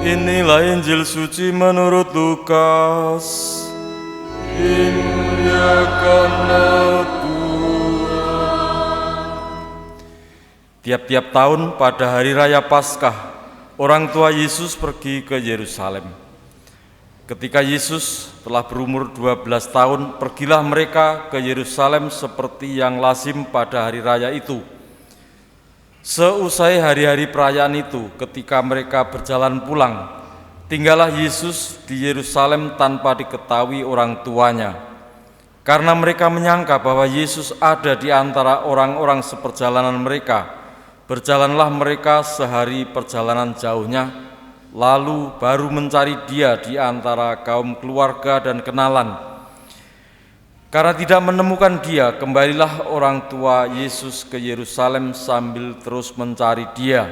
Inilah Injil suci menurut Lukas. Dimuliakanlah Tuhan. Tiap-tiap tahun pada hari raya Paskah, orang tua Yesus pergi ke Yerusalem. Ketika Yesus telah berumur 12 tahun, pergilah mereka ke Yerusalem seperti yang lazim pada hari raya itu. Seusai hari-hari perayaan itu, ketika mereka berjalan pulang, tinggallah Yesus di Yerusalem tanpa diketahui orang tuanya. Karena mereka menyangka bahwa Yesus ada di antara orang-orang seperjalanan mereka, berjalanlah mereka sehari perjalanan jauhnya, lalu baru mencari Dia di antara kaum keluarga dan kenalan. Karena tidak menemukan Dia, kembalilah orang tua Yesus ke Yerusalem sambil terus mencari Dia.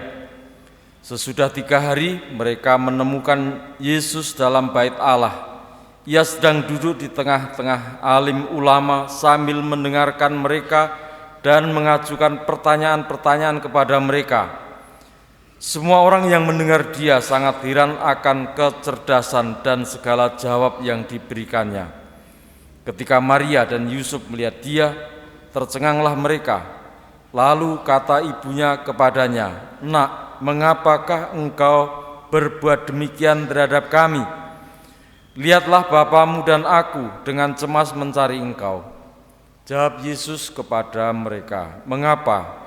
Sesudah 3 hari, mereka menemukan Yesus dalam bait Allah. Ia sedang duduk di tengah-tengah alim ulama sambil mendengarkan mereka dan mengajukan pertanyaan-pertanyaan kepada mereka. Semua orang yang mendengar Dia sangat heran akan kecerdasan dan segala jawab yang diberikannya. Ketika Maria dan Yusuf melihat Dia, tercenganglah mereka. Lalu kata ibunya kepadanya, "Nak, mengapakah engkau berbuat demikian terhadap kami? Lihatlah bapamu dan aku dengan cemas mencari engkau." Jawab Yesus kepada mereka, "Mengapa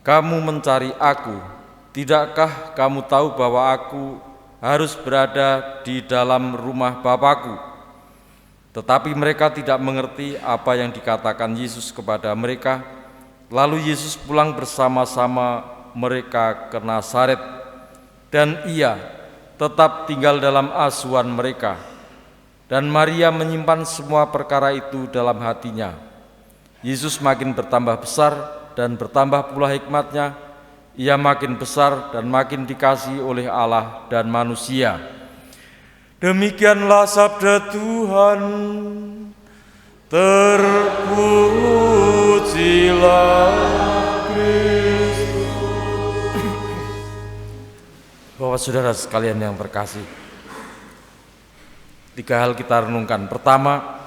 kamu mencari aku? Tidakkah kamu tahu bahwa aku harus berada di dalam rumah Bapakku?" Tetapi mereka tidak mengerti apa yang dikatakan Yesus kepada mereka. Lalu Yesus pulang bersama-sama mereka ke Nazaret, dan Ia tetap tinggal dalam asuhan mereka. Dan Maria menyimpan semua perkara itu dalam hatinya. Yesus makin bertambah besar dan bertambah pula hikmatnya. Ia makin besar dan makin dikasihi oleh Allah dan manusia. Demikianlah sabda Tuhan. Terpujilah Kristus. Bapak saudara sekalian yang terkasih, 3 hal kita renungkan. Pertama,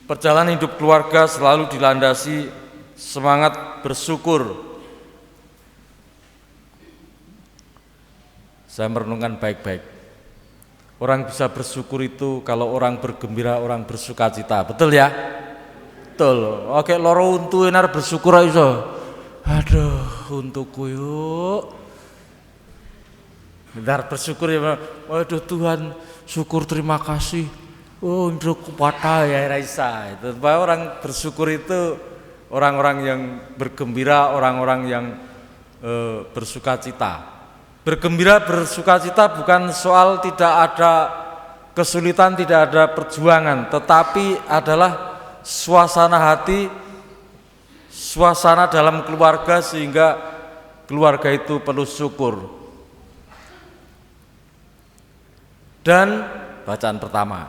perjalanan hidup keluarga selalu dilandasi semangat bersyukur. Saya merenungkan baik-baik. Orang bisa bersyukur itu kalau orang bergembira, orang bersukacita. Betul ya? Betul. Oke, loro untu enar bersyukur iso. Aduh, untukku yuk. Bentar bersyukur ya. Waduh Tuhan, syukur terima kasih. Oh, untukku patah ya Raisa. Itu orang bersyukur itu orang-orang yang bergembira, orang-orang yang bersukacita. Bergembira, bersukacita bukan soal tidak ada kesulitan, tidak ada perjuangan, tetapi adalah suasana hati, suasana dalam keluarga sehingga keluarga itu penuh syukur. Dan bacaan pertama,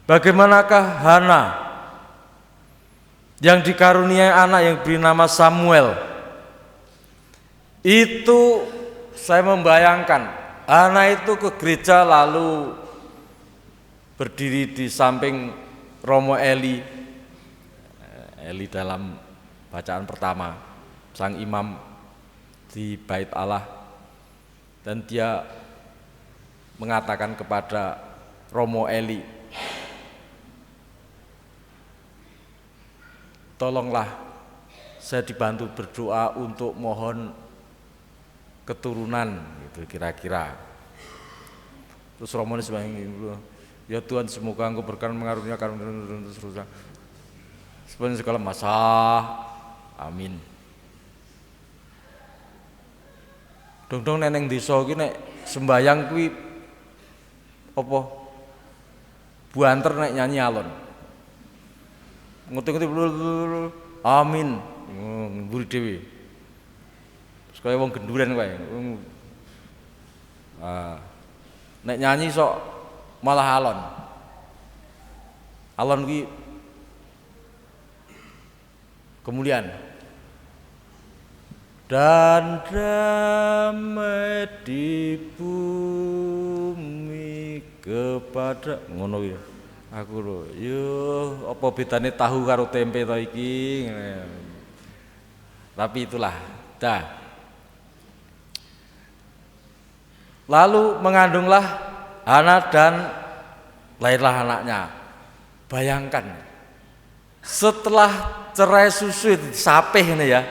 bagaimanakah Hana yang dikaruniai anak yang beri nama Samuel? Itu saya membayangkan Hana itu ke gereja lalu berdiri di samping Romo Eli dalam bacaan pertama, sang imam di bait Allah, dan dia mengatakan kepada Romo Eli, "Tolonglah saya dibantu berdoa untuk mohon keturunan," gitu kira-kira. Terus Romo ini sebagai, "Ya Tuhan, semoga Engkau berkenan mengaruniakan terus sepanjang segala masa. Amin." Dong neneng desa iki nek sembayang kuwi apa? Buanter nek nyanyi alon. Ngerti-ngerti amin. Mburi dhewe. Kaya wong genduren kae. Nek nyanyi sok malah alon. Alon kuwi kemuliaan. dan damai di bumi kepada ngono ya. Aku lho, yo apa bedane tahu karo tempe to iki. Tapi itulah, dah. Lalu mengandunglah Hana dan lahirlah anaknya. Bayangkan, setelah cerai susu sapeh ini ya,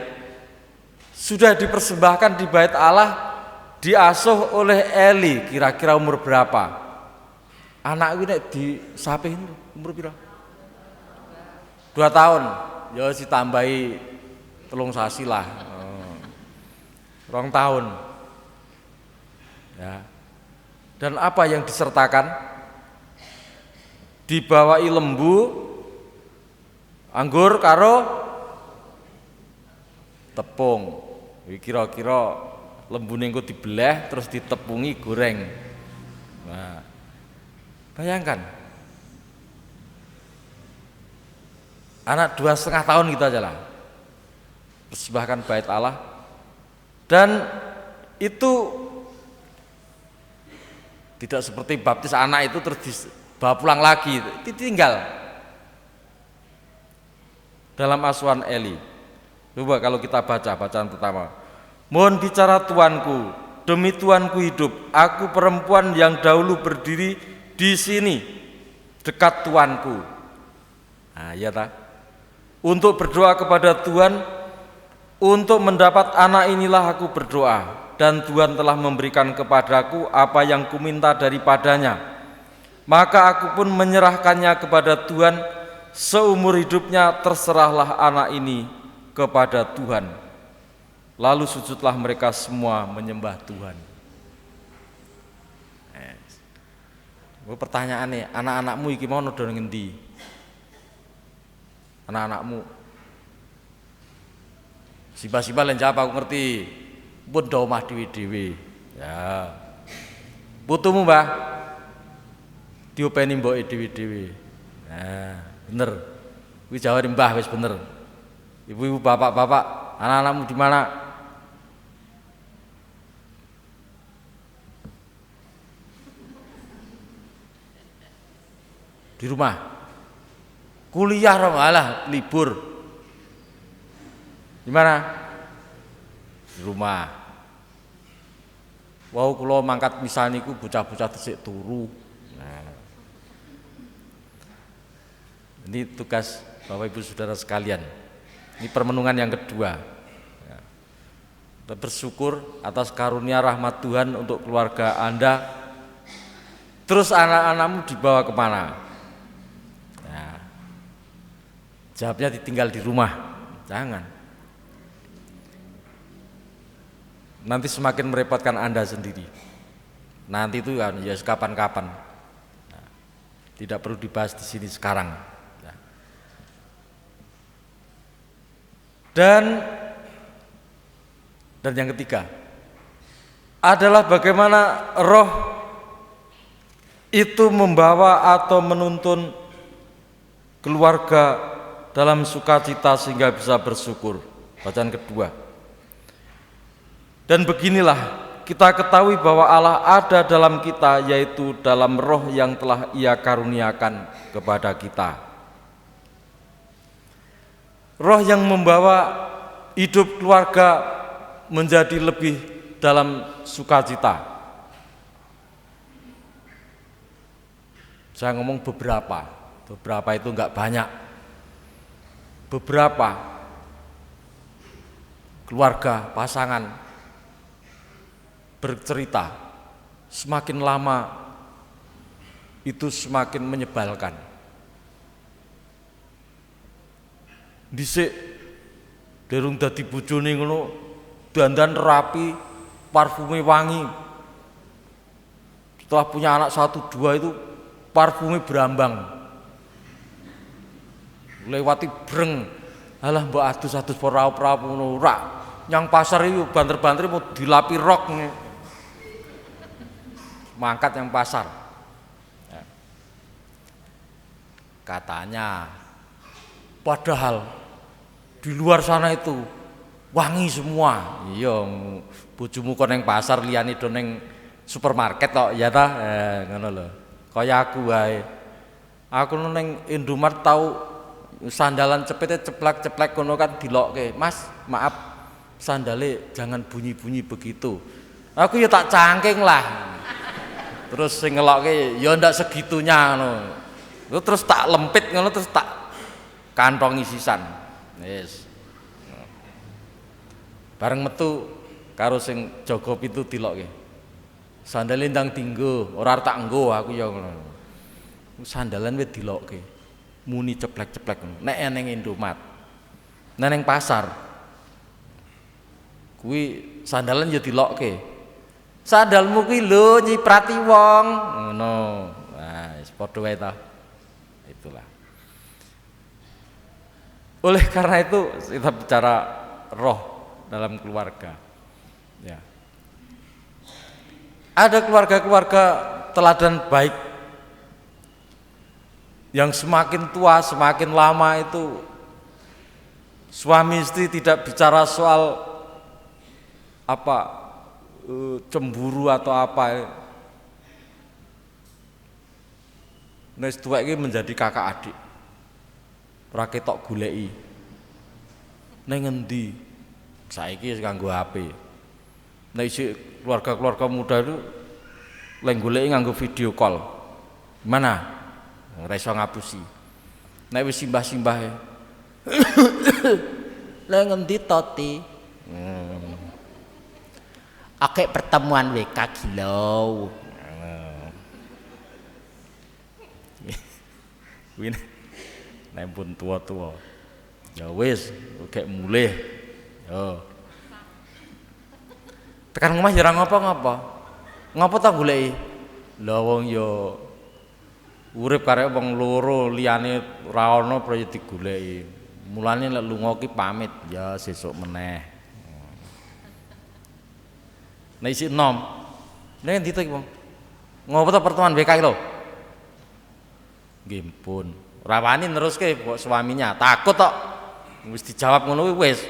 sudah dipersembahkan di bait Allah, diasuh oleh Eli, kira-kira umur berapa? Anak ini disapih umur berapa? 2 tahun, ya ditambahi 3 sasi lah, 2 tahun. Ya. Dan apa yang disertakan? Dibawai lembu, anggur karo tepung. Kira-kira lembu engko dibelah terus ditepungi goreng. Nah, bayangkan, anak 2,5 tahun gitu aja lah, persembahkan bait Allah, dan itu tidak seperti baptis anak itu terus dibawa pulang lagi, ditinggal dalam asuhan Eli. Coba kalau kita baca bacaan pertama, mohon bicara Tuanku, demi Tuanku hidup, aku perempuan yang dahulu berdiri di sini dekat Tuanku. Nah, iya tak? Untuk berdoa kepada Tuhan, untuk mendapat anak inilah aku berdoa, dan Tuhan telah memberikan kepadaku apa yang kuminta daripadanya. Maka aku pun menyerahkannya kepada Tuhan, seumur hidupnya terserahlah anak ini kepada Tuhan. Lalu sujudlah mereka semua menyembah Tuhan. Pertanyaannya, anak-anakmu iki mau do ngendi? Anak-anakmu siba-siba lan jawab aku ngerti. Pun do omah dhewe-dhewe. Ya. Putumu, Mbah, diopeni mboke dhewe-dhewe. Nah, bener. Kuwi jawab Mbah wis bener. Ibu-ibu, bapak-bapak, anak-anakmu di mana? Di rumah. Kuliah malah libur. Di mana? Di rumah. Wau kula mangkat misal niku bocah-bocah tesik turu. Nah. Ini tugas Bapak Ibu Saudara sekalian. Ini permenungan yang kedua. Ya. Kita bersyukur atas karunia rahmat Tuhan untuk keluarga Anda. Terus anak-anakmu dibawa kemana? Nah. Jawabnya ditinggal di rumah. Jangan. Nanti semakin merepotkan Anda sendiri. Nanti itu kan ya kapan-kapan. Nah, tidak perlu dibahas di sini sekarang. Nah. Dan yang ketiga adalah bagaimana roh itu membawa atau menuntun keluarga dalam sukacita sehingga bisa bersyukur. Bacaan kedua. Dan beginilah kita ketahui bahwa Allah ada dalam kita, yaitu dalam roh yang telah Ia karuniakan kepada kita. Roh yang membawa hidup keluarga menjadi lebih dalam sukacita. Saya ngomong beberapa itu enggak banyak. Beberapa keluarga, pasangan bercerita, semakin lama itu semakin menyebalkan. Dhisik derung dadi bojone ngono, dandan rapi, parfume wangi. Setelah punya anak 1-2 itu parfume berambang. Lewati breng, alah mbok adus-adus poraup-raup ngono ora. Yang pasar itu banter-banter mau dilapi rok. Mangkat yang pasar. Ya. Katanya, padahal di luar sana itu wangi semua. Iya, bojomu kon ning pasar liyane do ning supermarket tok ya ta, ngono lho. Kaya aku wae. Aku ning Indomaret tau sandalan cepete ceplak-ceplek ngono kan dilokke. Mas, maaf, sandale jangan bunyi-bunyi begitu. Aku ya tak cangking lah. Terus sing ngelokke ya ndak segitunya ngono. Terus tak lempit ngono terus tak kantongi sisan. Wis. Bareng metu karo sing jaga pintu dilokke. Sandale ndang dinggo, ora tak nggo aku ya ngono. Sandalan wis dilokke. Muni ceplek-ceplek ngono. Nek ning Indomaret. Nek ning pasar. Kuwi sandalan ya dilokke. Sandalmu kuwi lho nyiprati wong. Ngono. Nah, wis padha wae ta. Itulah. Oleh karena itu kita bicara roh dalam keluarga. Ya. Ada keluarga-keluarga teladan baik yang semakin tua, semakin lama itu suami istri tidak bicara soal cemburu atau apa. Nek tuwek iki menjadi kakak adik. Ora ketok goleki. Ning endi? Saiki wis nganggo HP. Nek isih keluarga-keluarga muda itu lek goleki nganggo video call. Gimana? Ora iso ngapusi. Nek wis simbah-simbahe. Lek ngendi toti? Akeh pertemuan WK gilo. Kuwi nek pun tua-tua. Ya wis, kek mulih. Yo. Tekan omah ya ora ngapa-ngapa. Ngapa ta goleki? Lah wong ya urip karek wong loro liyane ora ana proyek digoleki. Mulane lek lunga ki pamit ya sesuk meneh. Nek isih enom. Nek endi to iki wong? Ngopo ta pertemuan BK lho? Nggih pun. Ora wani neruske kok suaminya. Takut tok. Wis dijawab ngono kuwi wis.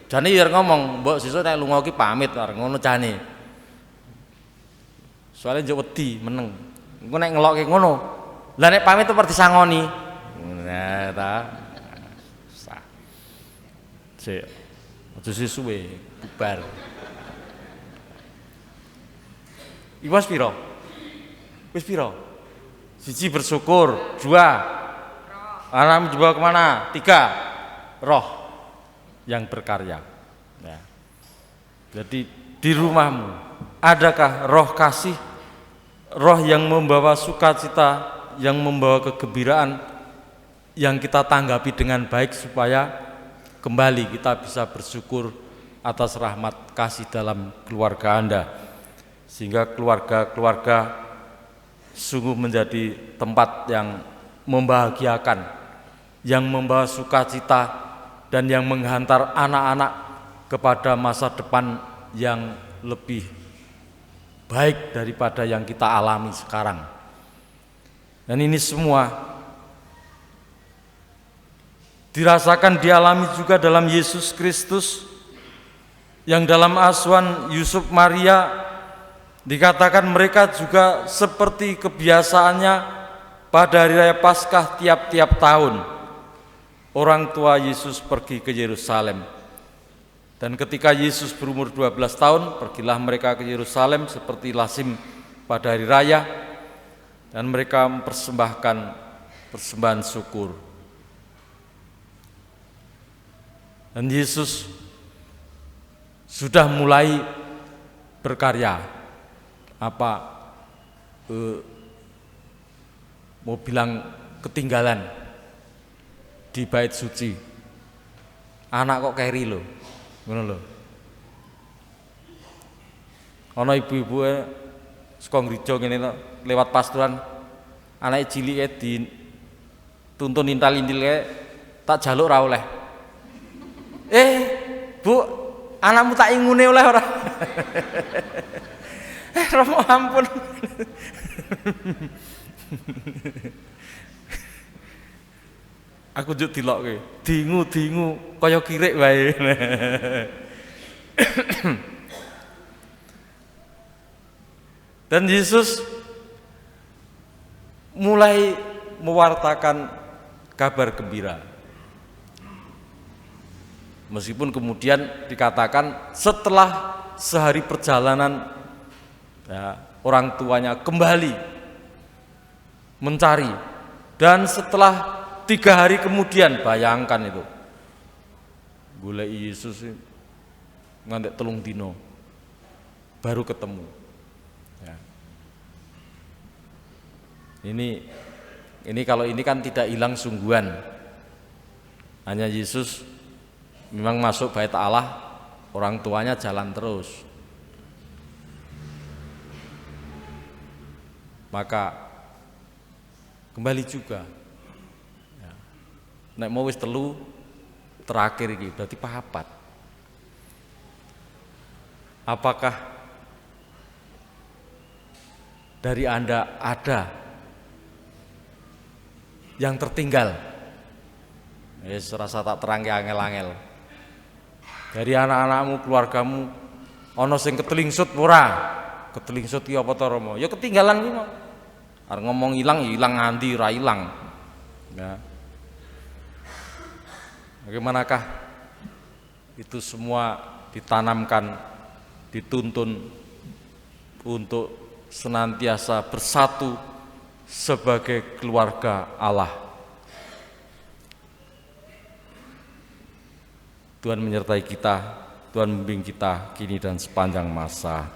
Jane ya ngomong, "Mbok sesuk nek lunga ki pamit," ngono jane. Soale njuk wedi meneng. Engko nek ngelokke ngono. Lah nek pamit tetep disangoni. Nah, ta. Sah. Sik. Aja suwe bubar. Iwas piro? Wis piro? 1 bersyukur, 2 alam dibawa kemana? 3 roh yang berkarya. Ya. Jadi di rumahmu adakah roh kasih, roh yang membawa sukacita, yang membawa kegembiraan, yang kita tanggapi dengan baik supaya kembali kita bisa bersyukur atas rahmat kasih dalam keluarga Anda, sehingga keluarga-keluarga sungguh menjadi tempat yang membahagiakan, yang membawa sukacita, dan yang menghantar anak-anak kepada masa depan yang lebih baik daripada yang kita alami sekarang. Dan ini semua dirasakan, dialami juga dalam Yesus Kristus, yang dalam asuhan Yusuf Maria dikatakan mereka juga seperti kebiasaannya pada hari raya Paskah tiap-tiap tahun. Orang tua Yesus pergi ke Yerusalem. Dan ketika Yesus berumur 12 tahun, pergilah mereka ke Yerusalem seperti lazim pada hari raya, dan mereka mempersembahkan persembahan syukur. Dan Yesus sudah mulai berkarya. Mau bilang ketinggalan di bait suci. Anak kok keri lho. Ngono lho. Ana ibu-ibu saka gereja ngene lewat pasturan, anake cilike dituntun intal-intil tak jaluk ora oleh. Bu, anakmu tak ingune oleh ora? Romo ampun. Aku njuk dilokke, dingu kaya kirik wae. Dan Yesus mulai mewartakan kabar gembira. Meskipun kemudian dikatakan setelah sehari perjalanan, ya, orang tuanya kembali mencari, dan setelah 3 hari kemudian, bayangkan itu, golek Yesus ngantek 3 dino baru ketemu. Ya. Ini kalau ini kan tidak hilang sungguhan, hanya Yesus memang masuk bait Allah, orang tuanya jalan terus. Maka kembali juga. Ya. Nek mau wis 3 terakhir iki berarti 4. Apakah dari Anda ada yang tertinggal? Wis rasa tak terangke angel-angel. Dari anak-anakmu, keluargamu, ana sing ketelingsut ora? Ketelingsut iki apa to, Rama? Ya ketinggalan iki mau. Arep ngomong ilang ya ilang nganti ora ilang. Ya. Bagaimanakah itu semua ditanamkan, dituntun untuk senantiasa bersatu sebagai keluarga Allah. Tuhan menyertai kita, Tuhan membimbing kita kini dan sepanjang masa.